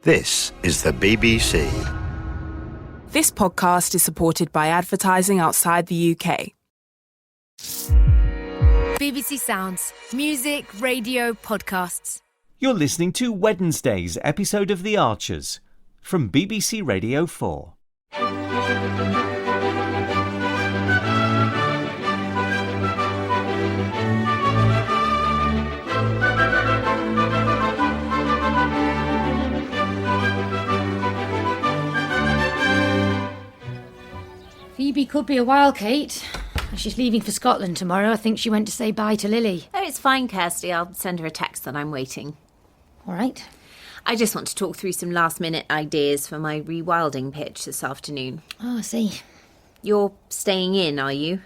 This is the BBC. This podcast is supported by advertising outside the UK. BBC Sounds. Music, radio, podcasts. You're listening to Wednesday's episode of The Archers from BBC Radio 4. Phoebe could be a while, Kate. She's leaving for Scotland tomorrow. I think she went to say bye to Lily. Oh, it's fine, Kirsty. I'll send her a text that I'm waiting. All right. I just want to talk through some last-minute ideas for my rewilding pitch this afternoon. Oh, I see. You're staying in, are you?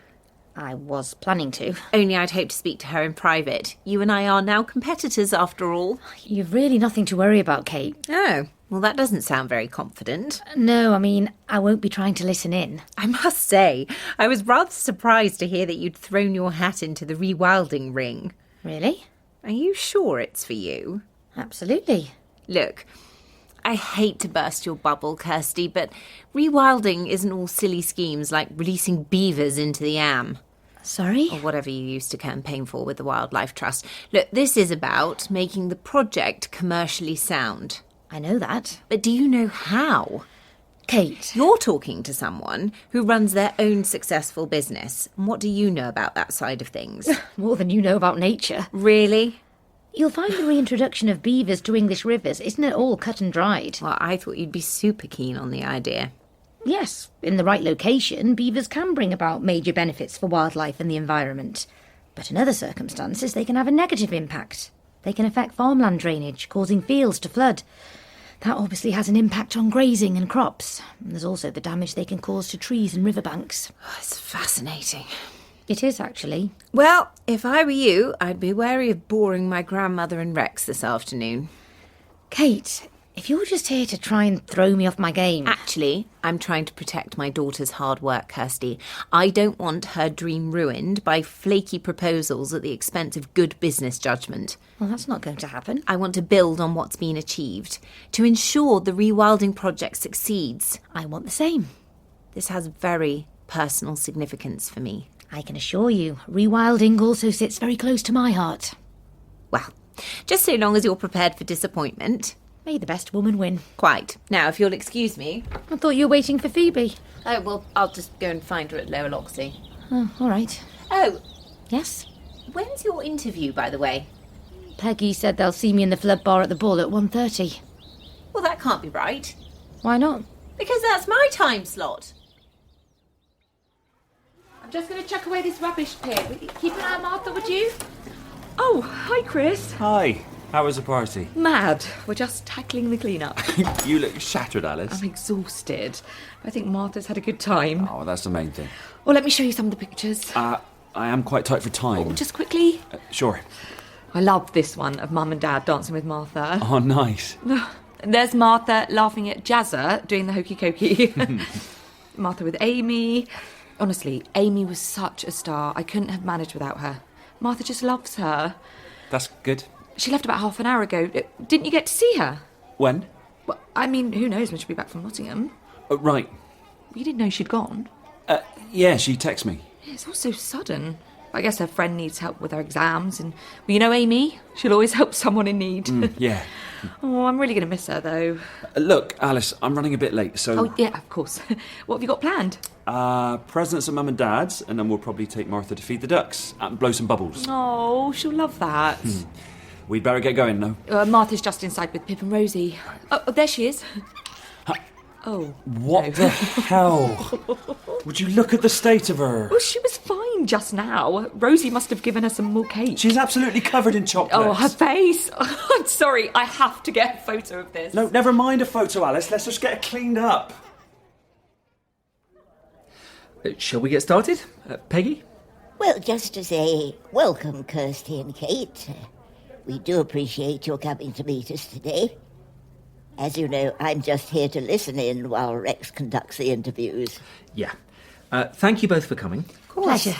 I was planning to. Only I'd hoped to speak to her in private. You and I are now competitors, after all. You've really nothing to worry about, Kate. Oh, well, that doesn't sound very confident. No, I mean, I won't be trying to listen in. I must say, I was rather surprised to hear that you'd thrown your hat into the rewilding ring. Really? Are you sure it's for you? Absolutely. Look, I hate to burst your bubble, Kirsty, but rewilding isn't all silly schemes like releasing beavers into the Am. Sorry? Or whatever you used to campaign for with the Wildlife Trust. Look, this is about making the project commercially sound. I know that. But do you know how? Kate. You're talking to someone who runs their own successful business. And what do you know about that side of things? More than you know about nature. Really? You'll find the reintroduction of beavers to English rivers isn't at all cut and dried. Well, I thought you'd be super keen on the idea. Yes, in the right location, beavers can bring about major benefits for wildlife and the environment. But in other circumstances, they can have a negative impact. They can affect farmland drainage, causing fields to flood. That obviously has an impact on grazing and crops. And there's also the damage they can cause to trees and riverbanks. Oh, it's fascinating. It is, actually. Well, if I were you, I'd be wary of boring my grandmother and Rex this afternoon. Kate, if you're just here to try and throw me off my game... Actually, I'm trying to protect my daughter's hard work, Kirsty. I don't want her dream ruined by flaky proposals at the expense of good business judgment. Well, that's not going to happen. I want to build on what's been achieved, to ensure the rewilding project succeeds. I want the same. This has very personal significance for me. I can assure you, rewilding also sits very close to my heart. Well, just so long as you're prepared for disappointment. May the best woman win. Quite. Now, if you'll excuse me... I thought you were waiting for Phoebe. Oh, well, I'll just go and find her at Lower Loxley. Oh, all right. Oh. Yes? When's your interview, by the way? Peggy said they'll see me in the Flood Bar at the Bull at 1:30. Well, that can't be right. Why not? Because that's my time slot. I'm just going to chuck away this rubbish pit. Keep an eye on Martha, would you? Oh, hi, Chris. Hi. How was the party? Mad. We're just tackling the clean-up. You look shattered, Alice. I'm exhausted. I think Martha's had a good time. Oh, that's the main thing. Well, let me show you some of the pictures. I am quite tight for time. Oh, just quickly. Sure. I love this one of Mum and Dad dancing with Martha. Oh, nice. And there's Martha laughing at Jazza doing the hokey cokey. Martha with Amy. Honestly, Amy was such a star. I couldn't have managed without her. Martha just loves her. That's good. She left about half an hour ago. Didn't you get to see her? When? Well, I mean, who knows when she'll be back from Nottingham. Right. You didn't know she'd gone? Yeah, she texted me. It's all so sudden. I guess her friend needs help with her exams, and, well, you know Amy? She'll always help someone in need. Yeah. Oh, I'm really going to miss her, though. Look, Alice, I'm running a bit late, so... Oh, yeah, of course. What have you got planned? Presents at Mum and Dad's, and then we'll probably take Martha to feed the ducks and blow some bubbles. Oh, she'll love that. We'd better get going, though. Martha's just inside with Pip and Rosie. Oh, there she is. Oh. What the hell? Would you look at the state of her? Well, she was fine just now. Rosie must have given her some more cake. She's absolutely covered in chocolate. Oh, her face. I'm sorry, I have to get a photo of this. No, never mind a photo, Alice. Let's just get it cleaned up. Shall we get started? Peggy? Well, just to say, welcome, Kirsty and Kate. We do appreciate your coming to meet us today. As you know, I'm just here to listen in while Rex conducts the interviews. Yeah. Thank you both for coming. Pleasure.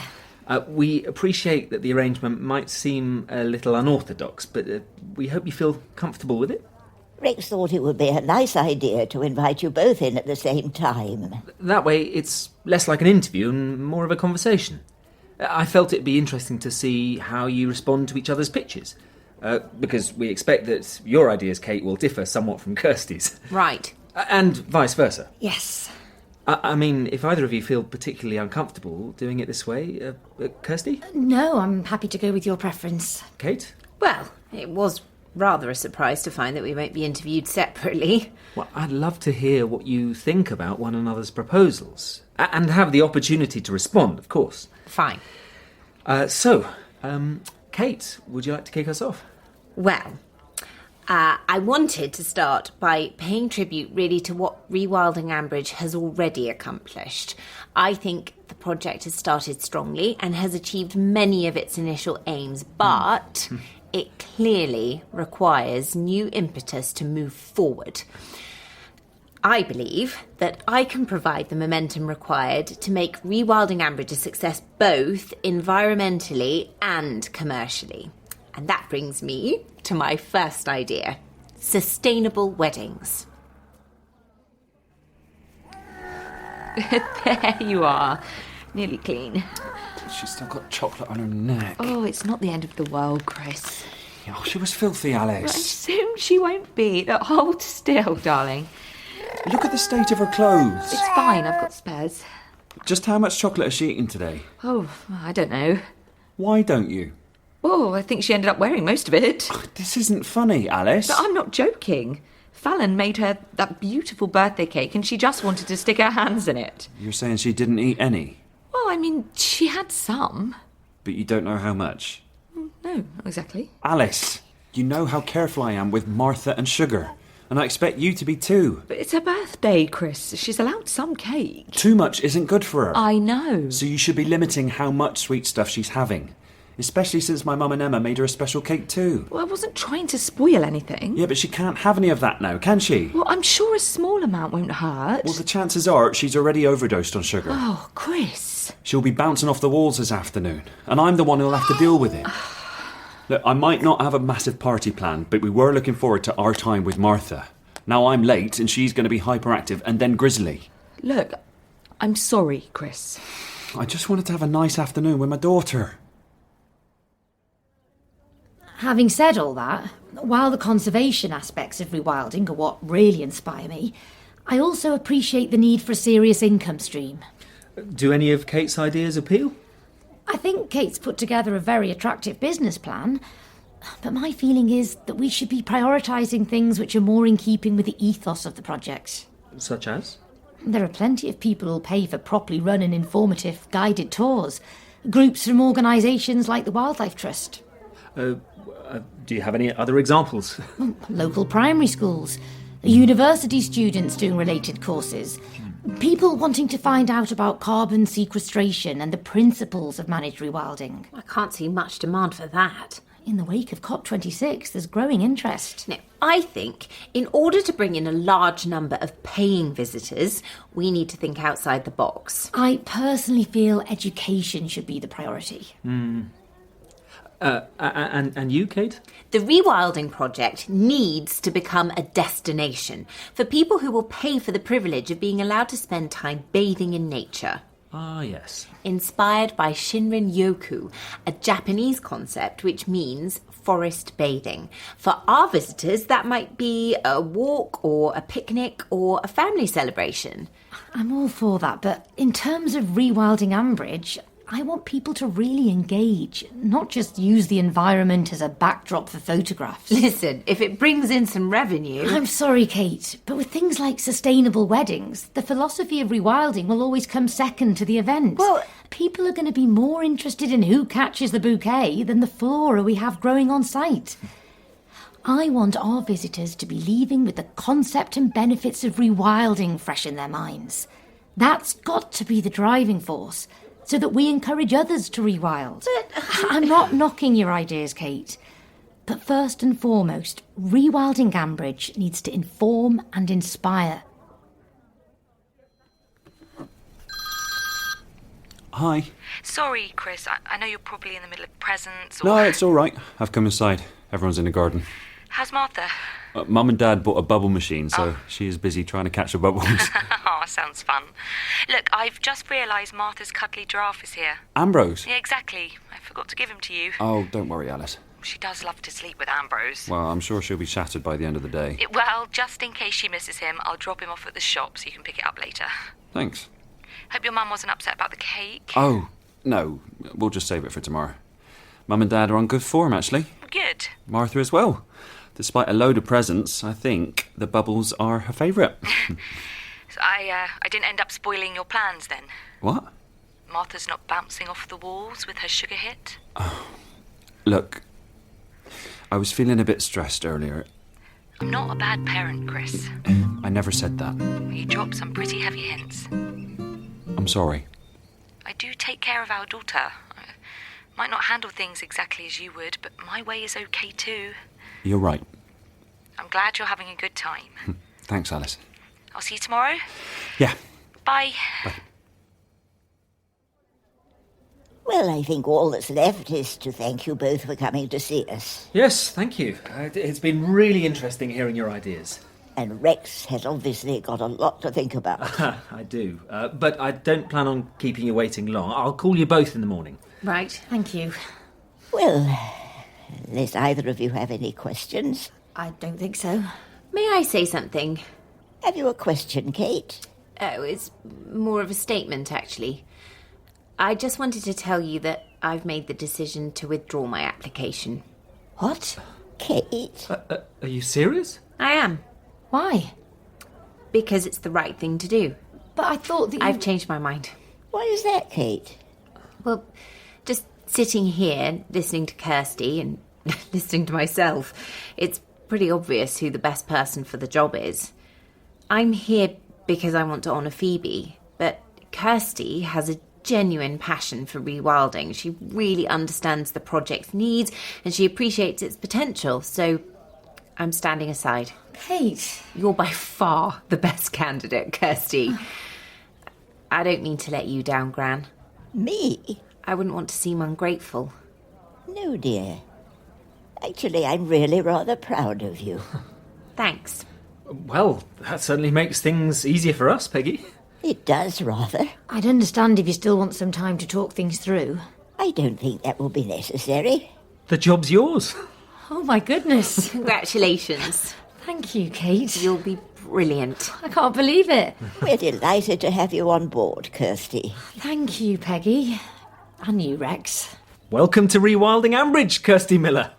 We appreciate that the arrangement might seem a little unorthodox, but we hope you feel comfortable with it. Rex thought it would be a nice idea to invite you both in at the same time. That way, it's less like an interview and more of a conversation. I felt it'd be interesting to see how you respond to each other's pitches. Because we expect that your ideas, Kate, will differ somewhat from Kirsty's. Right. And vice versa. Yes. I mean, if either of you feel particularly uncomfortable doing it this way, Kirsty? No, I'm happy to go with your preference. Kate? Well, it was rather a surprise to find that we might be interviewed separately. Well, I'd love to hear what you think about one another's proposals. And have the opportunity to respond, of course. Fine. Kate, would you like to kick us off? Well, I wanted to start by paying tribute really to what Rewilding Ambridge has already accomplished. I think the project has started strongly and has achieved many of its initial aims, but it clearly requires new impetus to move forward. I believe that I can provide the momentum required to make Rewilding Ambridge a success both environmentally and commercially. And that brings me to my first idea, sustainable weddings. There you are. Nearly clean. She's still got chocolate on her neck. Oh, it's not the end of the world, Chris. Oh, she was filthy, Alice. Soon she won't be. Look, hold still, darling. Look at the state of her clothes. It's fine, I've got spares. Just how much chocolate has she eaten today? Oh, I don't know. Why don't you? Oh, I think she ended up wearing most of it. This isn't funny, Alice. But I'm not joking. Fallon made her that beautiful birthday cake and she just wanted to stick her hands in it. You're saying she didn't eat any? Well, I mean, she had some. But you don't know how much? No, not exactly. Alice, you know how careful I am with Martha and sugar. And I expect you to be too. But it's her birthday, Chris. She's allowed some cake. Too much isn't good for her. I know. So you should be limiting how much sweet stuff she's having. Especially since my mum and Emma made her a special cake too. Well, I wasn't trying to spoil anything. Yeah, but she can't have any of that now, can she? Well, I'm sure a small amount won't hurt. Well, the chances are she's already overdosed on sugar. Oh, Chris. She'll be bouncing off the walls this afternoon, and I'm the one who'll have to deal with it. Look, I might not have a massive party planned, but we were looking forward to our time with Martha. Now I'm late, and she's going to be hyperactive and then grizzly. Look, I'm sorry, Chris. I just wanted to have a nice afternoon with my daughter. Having said all that, while the conservation aspects of rewilding are what really inspire me, I also appreciate the need for a serious income stream. Do any of Kate's ideas appeal? I think Kate's put together a very attractive business plan, but my feeling is that we should be prioritising things which are more in keeping with the ethos of the project. Such as? There are plenty of people who'll pay for properly run and informative guided tours. Groups from organisations like the Wildlife Trust. Do you have any other examples? Local primary schools. University students doing related courses. People wanting to find out about carbon sequestration and the principles of managed rewilding. I can't see much demand for that. In the wake of COP26, there's growing interest. Now, I think in order to bring in a large number of paying visitors, we need to think outside the box. I personally feel education should be the priority. And you, Kate? The Rewilding Project needs to become a destination for people who will pay for the privilege of being allowed to spend time bathing in nature. Ah, yes. Inspired by Shinrin Yoku, a Japanese concept which means forest bathing. For our visitors, that might be a walk or a picnic or a family celebration. I'm all for that, but in terms of Rewilding Ambridge, I want people to really engage, not just use the environment as a backdrop for photographs. Listen, if it brings in some revenue... I'm sorry, Kate, but with things like sustainable weddings, the philosophy of rewilding will always come second to the event. Well, people are going to be more interested in who catches the bouquet than the flora we have growing on site. I want our visitors to be leaving with the concept and benefits of rewilding fresh in their minds. That's got to be the driving force, so that we encourage others to rewild. I'm not knocking your ideas, Kate. But first and foremost, Rewilding Ambridge needs to inform and inspire. Hi. Sorry, Chris. I know you're probably in the middle of presents or... No, it's all right. I've come inside. Everyone's in the garden. How's Martha? Mum and Dad bought a bubble machine, so she is busy trying to catch the bubbles. Oh, sounds fun. Look, I've just realised Martha's cuddly giraffe is here. Ambrose? Yeah, exactly. I forgot to give him to you. Oh, don't worry, Alice. She does love to sleep with Ambrose. Well, I'm sure she'll be shattered by the end of the day. Well, just in case she misses him, I'll drop him off at the shop so you can pick it up later. Thanks. Hope your mum wasn't upset about the cake. Oh, no. We'll just save it for tomorrow. Mum and Dad are on good form, actually. Good. Martha as well. Despite a load of presents, I think the bubbles are her favourite. So I didn't end up spoiling your plans then? What? Martha's not bouncing off the walls with her sugar hit? Look, I was feeling a bit stressed earlier. I'm not a bad parent, Chris. I never said that. You dropped some pretty heavy hints. I'm sorry. I do take care of our daughter. I might not handle things exactly as you would, but my way is okay too. You're right. I'm glad you're having a good time. Thanks, Alice. I'll see you tomorrow. Yeah. Bye. Bye. Well, I think all that's left is to thank you both for coming to see us. Yes, thank you. It's been really interesting hearing your ideas. And Rex has obviously got a lot to think about. I do. But I don't plan on keeping you waiting long. I'll call you both in the morning. Right, thank you. Well, unless either of you have any questions. I don't think so. May I say something? Have you a question, Kate? Oh, it's more of a statement, actually. I just wanted to tell you that I've made the decision to withdraw my application. What? Kate? Are you serious? I am. Why? Because it's the right thing to do. But I thought that I've changed my mind. Why is that, Kate? Well, just sitting here, listening to Kirsty and listening to myself, it's pretty obvious who the best person for the job is. I'm here because I want to honour Phoebe, but Kirsty has a genuine passion for rewilding. She really understands the project's needs and she appreciates its potential, so I'm standing aside. Kate. You're by far the best candidate, Kirsty. I don't mean to let you down, Gran. Me? I wouldn't want to seem ungrateful. No, dear. Actually, I'm really rather proud of you. Thanks. Well, that certainly makes things easier for us, Peggy. It does, rather. I'd understand if you still want some time to talk things through. I don't think that will be necessary. The job's yours. Oh, my goodness. Congratulations. Thank you, Kate. You'll be brilliant. I can't believe it. We're delighted to have you on board, Kirsty. Thank you, Peggy. And you, Rex. Welcome to Rewilding Ambridge, Kirsty Miller.